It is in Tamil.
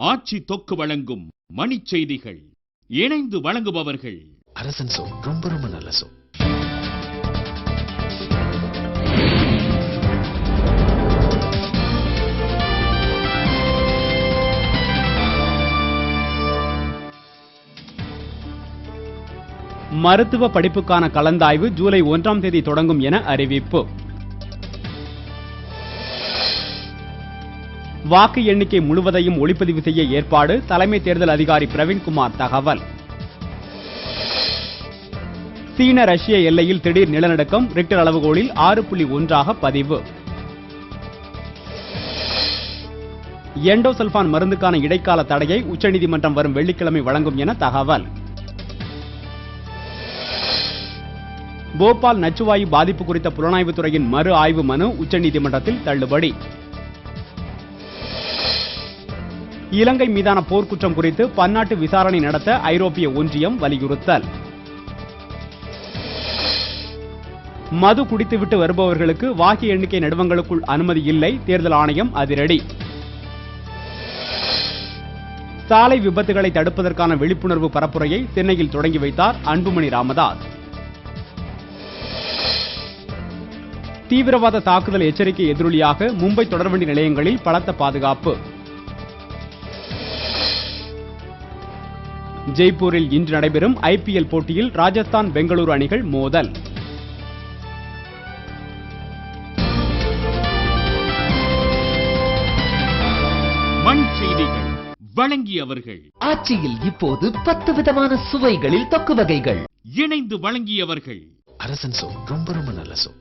ஆட்சி தொக்கு வழங்கும் மணிச் செய்திகள். இணைந்து வழங்குபவர்கள் அரசன் சோ. ரொம்ப ரொம்ப நல்ல சோ. மருத்துவ படிப்புக்கான கலந்தாய்வு ஜூலை 1ஆம் தேதி தொடங்கும் என அறிவிப்பு. வாக்கு எண்ணிக்கை முழுவதையும் ஒளிப்பதிவு செய்ய ஏற்பாடு, தலைமை தேர்தல் அதிகாரி பிரவீன்குமார் தகவல். சீன ரஷ்ய எல்லையில் திடீர் நிலநடுக்கம், ரிக்டர் அளவுகோலில் 6.1 பதிவு. எண்டோசல்பான் மருந்துக்கான இடைக்கால தடையை உச்சநீதிமன்றம் வரும் வெள்ளிக்கிழமை வழங்கும் என தகவல். போபால் நச்சுவாயு பாதிப்பு குறித்த புலனாய்வுத்துறையின் மறு ஆய்வு மனு உச்சநீதிமன்றத்தில் தள்ளுபடி. இலங்கை மீதான போர்க்குற்றம் குறித்து பன்னாட்டு விசாரணை நடத்த ஐரோப்பிய ஒன்றியம் வலியுறுத்தல். மது குடித்துவிட்டு வருபவர்களுக்கு வாக்கு எண்ணிக்கை நடுவங்களுக்குள் அனுமதி இல்லை, தேர்தல் ஆணையம் அதிரடி. சாலை விபத்துகளை தடுப்பதற்கான விழிப்புணர்வு பரப்புரையை சென்னையில் தொடங்கி வைத்தார் அன்புமணி ராமதாஸ். தீவிரவாத தாக்குதல் எச்சரிக்கை எதிரொலியாக மும்பை தொடர்வண்டி நிலையங்களில் பலத்த பாதுகாப்பு. ஜெய்ப்பூரில் இன்று நடைபெறும் IPL போட்டியில் ராஜஸ்தான் பெங்களூரு அணிகள் மோதல். மண் செய்திகள் வழங்கியவர்கள் ஆட்சியில் இப்போது 10 விதமான சுவைகளில் தொக்கு வகைகள். இணைந்து வழங்கியவர்கள் அரசன் சோ. ரொம்ப ரொம்ப நல்ல சோ.